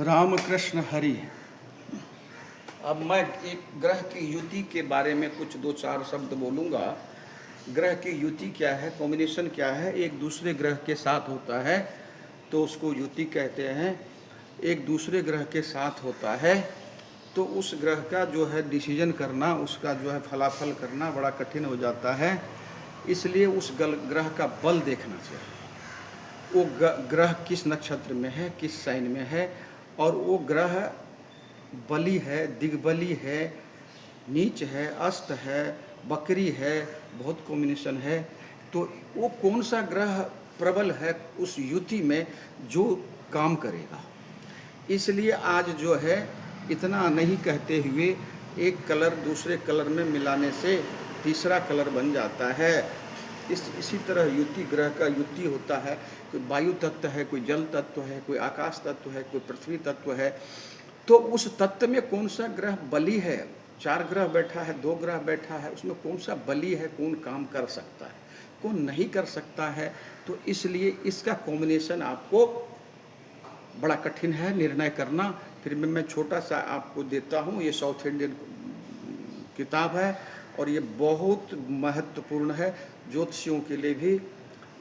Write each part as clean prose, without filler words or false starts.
रामकृष्ण हरि। अब मैं एक ग्रह की युति के बारे में कुछ दो चार शब्द बोलूँगा। ग्रह की युति क्या है, कॉम्बिनेशन क्या है। एक दूसरे ग्रह के साथ होता है तो उसको युति कहते हैं। एक दूसरे ग्रह के साथ होता है तो उस ग्रह का जो है डिसीजन करना, उसका जो है फलाफल करना बड़ा कठिन हो जाता है। इसलिए उस ग्रह का बल देखना चाहिए। वो ग्रह किस नक्षत्र में है, किस साइन में है, और वो ग्रह बली है, दिग्बली है, नीच है, अस्त है, बकरी है, बहुत कॉम्बिनेशन है। तो वो कौन सा ग्रह प्रबल है उस युति में जो काम करेगा। इसलिए आज जो है इतना नहीं कहते हुए एक कलर दूसरे कलर में मिलाने से तीसरा कलर बन जाता है। इसी तरह युति ग्रह का युति होता है। कोई वायु तत्व है, कोई जल तत्व है, कोई आकाश तत्व है, कोई पृथ्वी तत्व है। तो उस तत्व में कौन सा ग्रह बली है। 4 ग्रह बैठा है, 2 ग्रह बैठा है, उसमें कौन सा बली है, कौन काम कर सकता है, कौन नहीं कर सकता है। तो इसलिए इसका कॉम्बिनेशन आपको बड़ा कठिन है निर्णय करना। फिर मैं छोटा सा आपको देता हूँ। ये साउथ इंडियन किताब है और ये बहुत महत्वपूर्ण है। ज्योतिषियों के लिए भी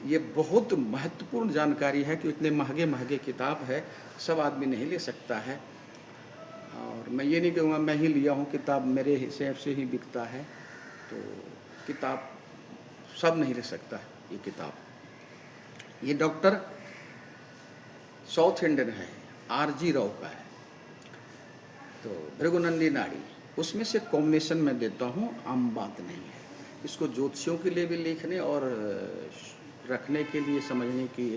ये बहुत महत्वपूर्ण जानकारी है कि इतने महंगे महंगे किताब है, सब आदमी नहीं ले सकता है। और मैं ये नहीं कहूँगा मैं ही लिया हूँ किताब, मेरे हिसाब से ही बिकता है। तो किताब सब नहीं ले सकता है ये किताब। ये डॉक्टर साउथ इंडियन है, R.G. राव का है। तो भृगुनंदी नाड़ी, उसमें से कॉम्बिनेशन में देता हूँ, आम बात नहीं है। इसको ज्योतिषियों के लिए भी लिखने और रखने के लिए समझने की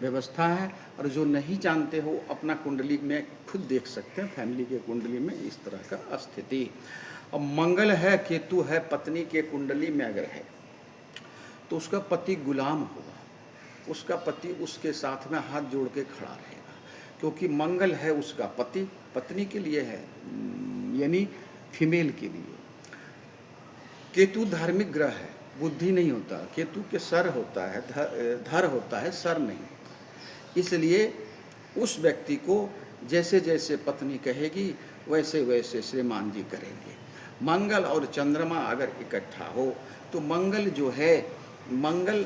व्यवस्था है। और जो नहीं जानते हो अपना कुंडली में खुद देख सकते हैं। फैमिली के कुंडली में इस तरह का स्थिति। अब मंगल है, केतु है, पत्नी के कुंडली में अगर है तो उसका पति गुलाम होगा, उसका पति उसके साथ में हाथ जोड़ के खड़ा रहेगा, क्योंकि मंगल है उसका पति, पत्नी के लिए है, यानी फीमेल के लिए। केतु धार्मिक ग्रह है, बुद्धि नहीं होता। केतु के सर होता है, धर होता है, सर नहीं होता। इसलिए उस व्यक्ति को जैसे जैसे पत्नी कहेगी वैसे वैसे श्रीमान जी करेंगे। मंगल और चंद्रमा अगर इकट्ठा हो तो मंगल जो है, मंगल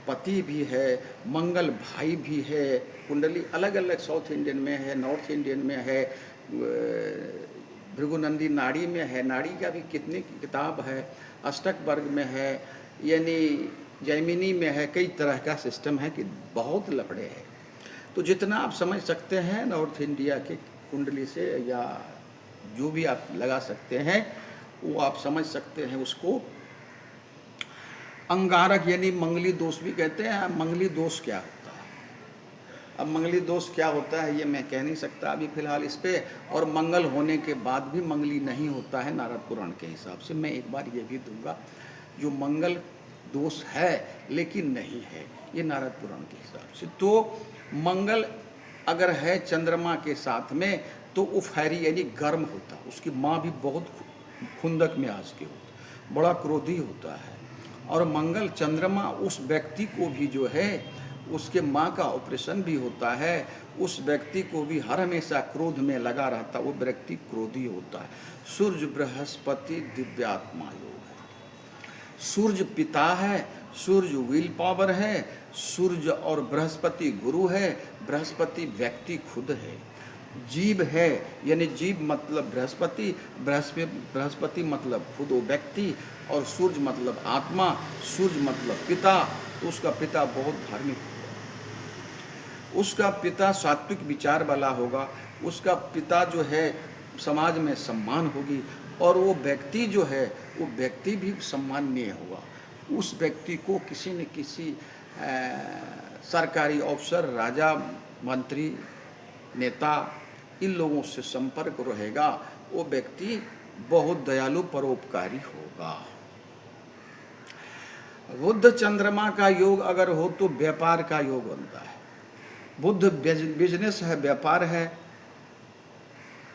पति भी है, मंगल भाई भी है। कुंडली अलग अलग साउथ इंडियन में है, नॉर्थ इंडियन में है, भृगुनंदी नाड़ी में है। नाड़ी का भी कितनी किताब है, अष्टक वर्ग में है, यानी जैमिनी में है। कई तरह का सिस्टम है कि बहुत लफड़े हैं। तो जितना आप समझ सकते हैं नॉर्थ इंडिया के कुंडली से, या जो भी आप लगा सकते हैं वो आप समझ सकते हैं। उसको अंगारक यानी मंगली दोष भी कहते हैं। मंगली दोष क्या होता है, अब मंगली दोष क्या होता है ये मैं कह नहीं सकता अभी फ़िलहाल इस पे। और मंगल होने के बाद भी मंगली नहीं होता है नारद पुराण के हिसाब से। मैं एक बार ये भी दूंगा, जो मंगल दोष है लेकिन नहीं है, ये नारद पुराण के हिसाब से। तो मंगल अगर है चंद्रमा के साथ में तो वो फैरी यानी गर्म होता। उसकी माँ भी बहुत खुंदक में आज के होता, बड़ा क्रोधी होता है। और मंगल चंद्रमा उस व्यक्ति को भी जो है, उसके माँ का ऑपरेशन भी होता है, उस व्यक्ति को भी हर हमेशा क्रोध में लगा रहता, वो व्यक्ति क्रोधी होता है। सूर्य बृहस्पति दिव्यात्मा योग है। सूर्य पिता है, सूर्य विल पावर है, सूर्य और बृहस्पति गुरु है, बृहस्पति व्यक्ति खुद है। जीव है, यानी जीव मतलब बृहस्पति, बृहस्पति मतलब खुद वो व्यक्ति, और सूर्य मतलब आत्मा, सूर्य मतलब पिता। तो उसका पिता बहुत धार्मिक होगा, उसका पिता सात्विक विचार वाला होगा, उसका पिता जो है समाज में सम्मान होगी, और वो व्यक्ति जो है वो व्यक्ति भी सम्माननीय होगा। उस व्यक्ति को किसी न किसी सरकारी अफसर, राजा, मंत्री, नेता, इन लोगों से संपर्क रहेगा। वो व्यक्ति बहुत दयालु परोपकारी होगा। बुध चंद्रमा का योग अगर हो तो व्यापार का योग बनता है। बुध बिजनेस है, व्यापार है,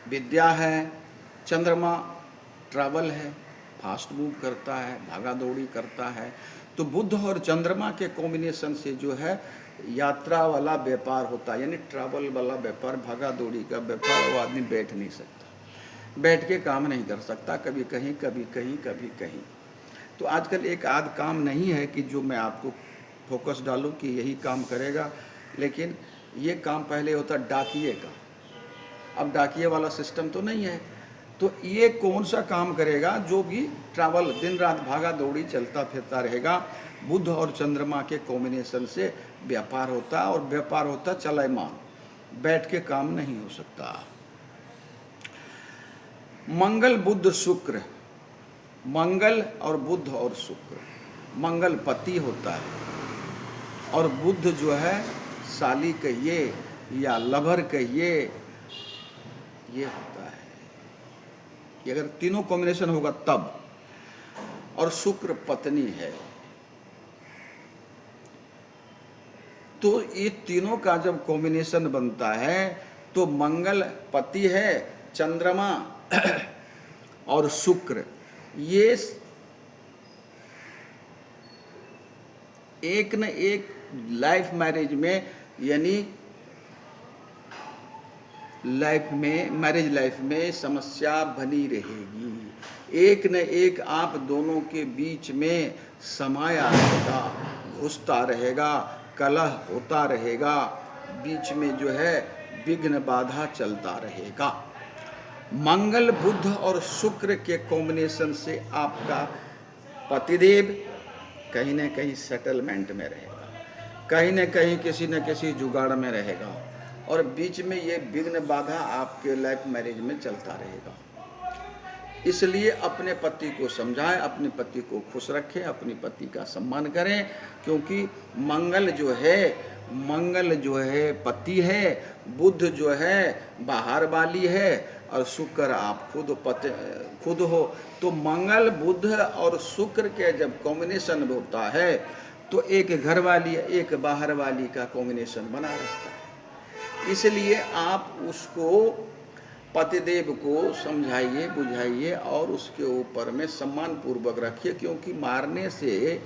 विद्या है। चंद्रमा ट्रैवल है, फास्ट मूव करता है, भागा दौड़ी करता है। तो बुध और चंद्रमा के कॉम्बिनेशन से जो है यात्रा वाला व्यापार होता है, यानी ट्रैवल वाला व्यापार, भागा दौड़ी का व्यापार, वो आदमी बैठ नहीं सकता, बैठ के काम नहीं कर सकता, कभी कहीं कभी कहीं कभी कहीं। तो आजकल एक आध काम नहीं है कि जो मैं आपको फोकस डालूं कि यही काम करेगा, लेकिन ये काम पहले होता डाकिए का, अब डाकिए वाला सिस्टम तो नहीं है। तो ये कौन सा काम करेगा जो भी ट्रैवल, दिन रात भागा दौड़ी चलता फिरता रहेगा। बुध और चंद्रमा के कॉम्बिनेशन से व्यापार होता है, और व्यापार होता चलायमान, बैठ के काम नहीं हो सकता। मंगल बुध शुक्र, मंगल और बुध और शुक्र, मंगल पति होता है और बुध जो है साली कहिए या लवर कहिए, ये होता है। ये अगर तीनों कॉम्बिनेशन होगा तब, और शुक्र पत्नी है। तो ये तीनों का जब कॉम्बिनेशन बनता है तो मंगल पति है, चंद्रमा और शुक्र, ये एक न एक लाइफ मैरिज में, यानी लाइफ में, मैरिज लाइफ में समस्या बनी रहेगी। एक न एक आप दोनों के बीच में समाया रहेगा, घुसता रहेगा, कलह होता रहेगा, बीच में जो है विघ्न बाधा चलता रहेगा। मंगल बुध और शुक्र के कॉम्बिनेशन से आपका पतिदेव कहीं न कहीं सेटलमेंट में रहेगा, कहीं न कहीं किसी न किसी जुगाड़ में रहेगा, और बीच में ये विघ्न बाधा आपके लाइफ मैरिज में चलता रहेगा। इसलिए अपने पति को समझाएं, अपने पति को खुश रखें, अपने पति का सम्मान करें, क्योंकि मंगल जो है पति है, बुध जो है बाहर वाली है, और शुक्र आप खुद हो। तो मंगल बुध और शुक्र के जब कॉम्बिनेशन होता है तो एक घर वाली एक बाहर वाली का कॉम्बिनेशन बना रहता है। इसलिए आप उसको, पतिदेव को समझाइए, बुझाइए और उसके ऊपर में सम्मान पूर्वक रखिए, क्योंकि मारने से,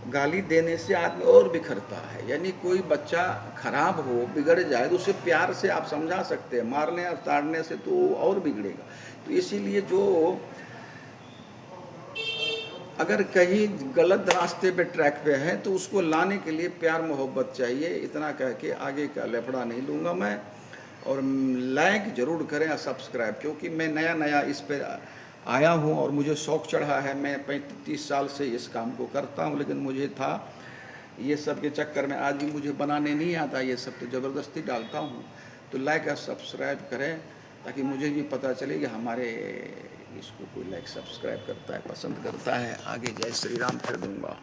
गाली देने से आदमी और बिखरता है। यानी कोई बच्चा खराब हो, बिगड़ जाए तो उसे प्यार से आप समझा सकते हैं, मारने और ताड़ने से तो और बिगड़ेगा। तो इसीलिए जो अगर कहीं गलत रास्ते पे, ट्रैक पे है, तो उसको लाने के लिए प्यार मोहब्बत चाहिए। इतना कह के आगे का लफड़ा नहीं लूँगा मैं। और लाइक ज़रूर करें और सब्सक्राइब, क्योंकि मैं नया इस पे आया हूँ और मुझे शौक़ चढ़ा है। मैं 35 साल से इस काम को करता हूँ, लेकिन मुझे था ये सब के चक्कर में, आज भी मुझे बनाने नहीं आता ये सब, तो ज़बरदस्ती डालता हूँ। तो लाइक और सब्सक्राइब करें ताकि मुझे भी पता चले कि हमारे इसको कोई लाइक सब्सक्राइब करता है, पसंद करता है। आगे जय श्री राम फिर दूँगा।